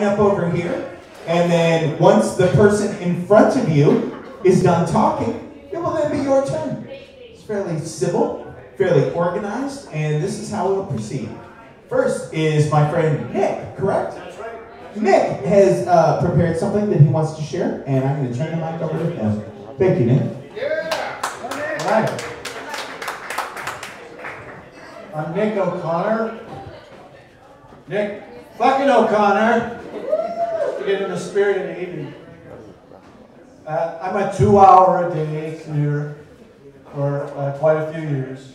line up over here, and then once the person in front of you is done talking, it will then be your turn. It's fairly civil, fairly organized, and this is how we'll proceed. First is my friend Nick, correct? That's right. Nick has prepared something that he wants to share, and I'm going to turn the mic over to him. Thank you, Nick. Yeah! All right. I'm Nick O'Connor. Nick fucking O'Connor. To get in the spirit of the evening. I'm a 2-hour-a-day commuter for quite a few years.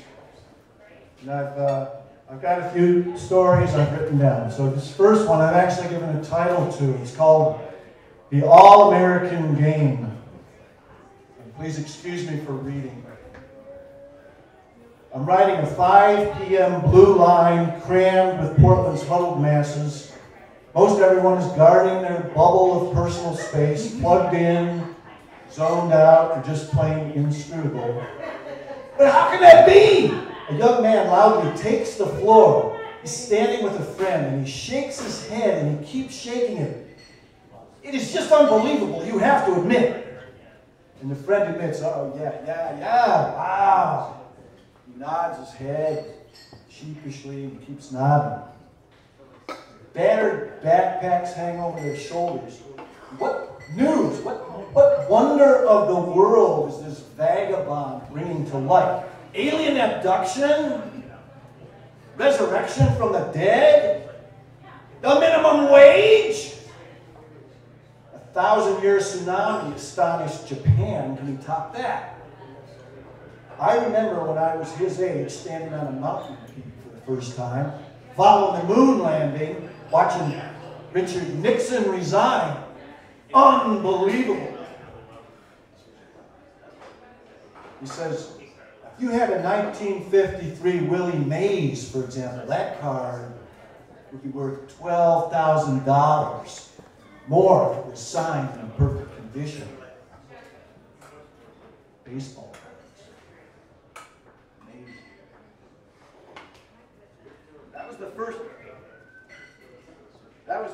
And I've got a few stories I've written down. So this first one I've actually given a title to. It's called The All-American Game. And please excuse me for reading. I'm riding a 5 p.m. blue line crammed with Portland's huddled masses. Most everyone is guarding their bubble of personal space, plugged in, zoned out, or just plain inscrutable. But how can that be? A young man loudly takes the floor. He's standing with a friend, and he shakes his head, and he keeps shaking it. It is just unbelievable, you have to admit. And the friend admits, oh, yeah, wow. He nods his head sheepishly and keeps nodding. Battered backpacks hang over their shoulders. What news, what wonder of the world is this vagabond bringing to light? Alien abduction? Resurrection from the dead? The minimum wage? A 1,000-year tsunami astonished Japan. Can he top that? I remember when I was his age, standing on a mountain peak for the first time, following the moon landing, watching Richard Nixon resign. Unbelievable. He says, if you had a 1953 Willie Mays, for example, that car would be worth $12,000 more if it was signed in perfect condition. Baseball. That was the first. That was.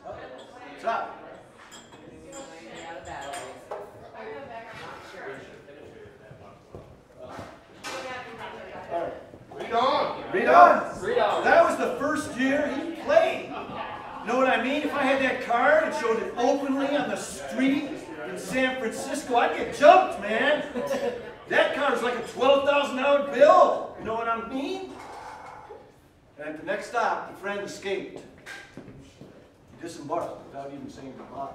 What's up? All right. Read on. Read on. Read on. That was the first year he played. You know what I mean? If I had that card and showed it openly on the street in San Francisco, I'd get jumped, man. That card's like a $12,000 bill. You know what I mean? And at the next stop, the friend escaped. He disembarked without even saying goodbye.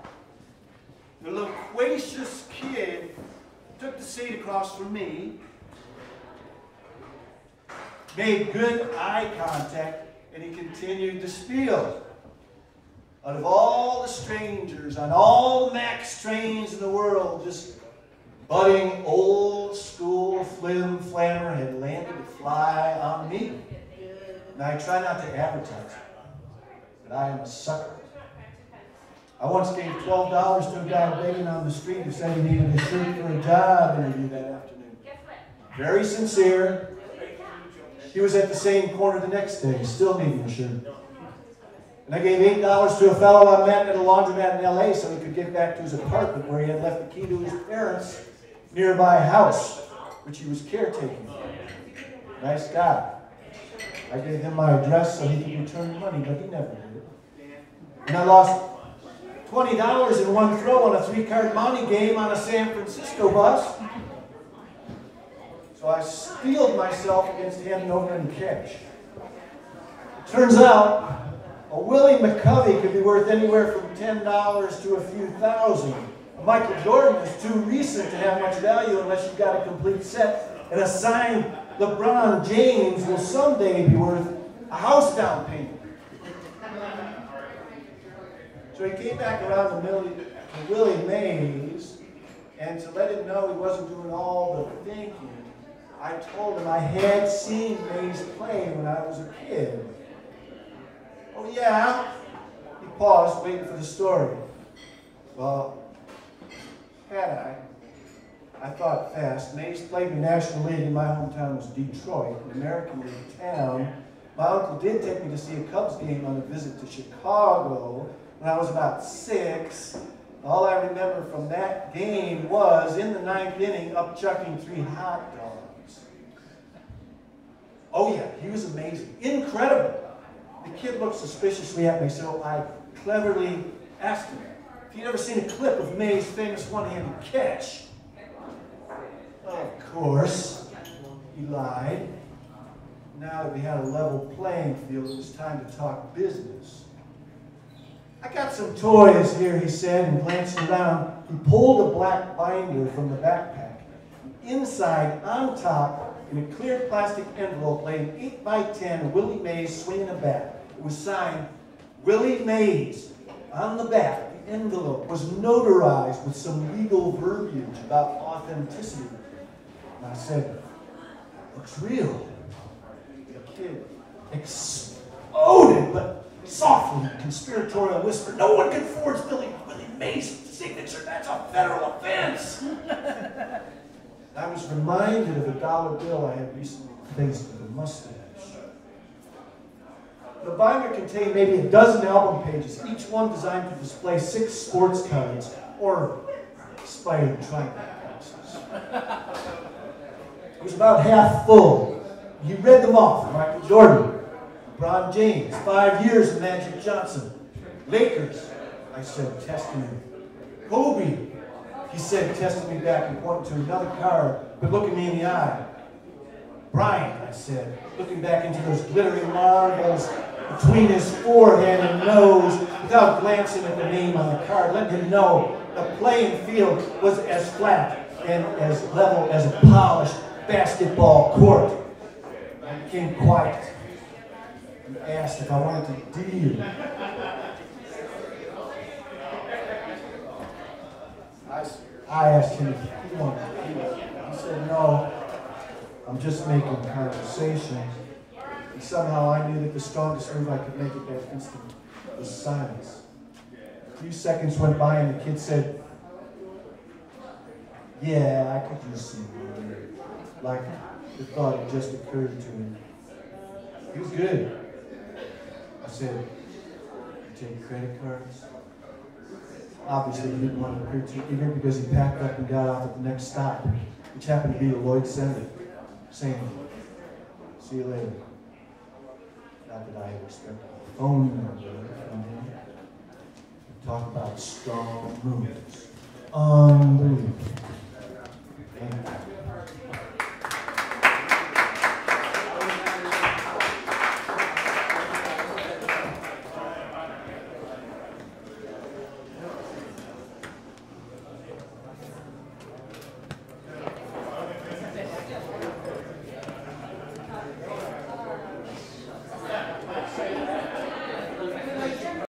The loquacious kid took the seat across from me, made good eye contact, and he continued to spiel. Out of all the strangers on all the MAX trains in the world, this budding old school flim flammer had landed to fly on me. And I try not to advertise, but I am a sucker. I once gave $12 to a guy begging on the street who said he needed a shirt for a job interview that afternoon. Very sincere. He was at the same corner the next day, still needing a shirt. And I gave $8 to a fellow I met at a laundromat in LA so he could get back to his apartment where he had left the key to his parents' nearby house, which he was caretaking. Nice guy. I gave him my address so he could return the money, but he never did. And I lost $20 in one throw on a 3-card money game on a San Francisco bus. So I steeled myself against handing over any cash. It turns out a Willie McCovey could be worth anywhere from $10 to a few thousand. A Michael Jordan is too recent to have much value unless you've got a complete set. And a signed LeBron James will someday be worth a house down payment. So he came back around to Willie Mays, and to let him know he wasn't doing all the thinking, I told him I had seen Mays play when I was a kid. Oh yeah? He paused, waiting for the story. Well, had I? I thought fast. Mays played in the National League, and my hometown was Detroit, an American League town. My uncle did take me to see a Cubs game on a visit to Chicago, when I was about 6. All I remember from that game was, in the 9th inning, up chucking 3 hot dogs. Oh yeah, he was amazing. Incredible. The kid looked suspiciously at me, so I cleverly asked him if he'd ever seen a clip of May's famous one-handed catch. Of course, he lied. Now that we had a level playing field, it was time to talk business. I got some toys here, he said, and glancing around, he pulled a black binder from the backpack. Inside, on top, in a clear plastic envelope, lay an 8x10 Willie Mays swinging a bat. It was signed, Willie Mays. On the back, the envelope was notarized with some legal verbiage about authenticity. And I said, looks real. The kid exploded, but softly, conspiratorial whisper, no one can forge Willie Mays' signature. That's a federal offense. I was reminded of a dollar bill I had recently faced with a mustache. The binder contained maybe a dozen album pages, each one designed to display 6 sports cards or expired triangle passes. It was about half full. He read them off. Michael Jordan, LeBron James, 5 years of Magic Johnson. Lakers, I said, testing him. Kobe, he said, testing me back and pointing to another card, but looking me in the eye. Bryant, I said, looking back into those glittering marbles between his forehead and nose without glancing at the name on the card, letting him know the playing field was as flat and as level as a polished basketball court. I became quiet and asked if I wanted to deal. I asked him if he wanted to deal. He said, no, I'm just making conversation. And somehow I knew that the strongest move I could make at that instant was silence. A few seconds went by and the kid said, yeah, I could use some money. Like the thought had just occurred to him. He was good. I said, you take credit cards? Obviously, he didn't want to appear too eager because he packed up and got off at the next stop, which happened to be the Lloyd Center, saying, see you later. Not that I expected a phone number from him. Talk about strong moves. Unbelievable.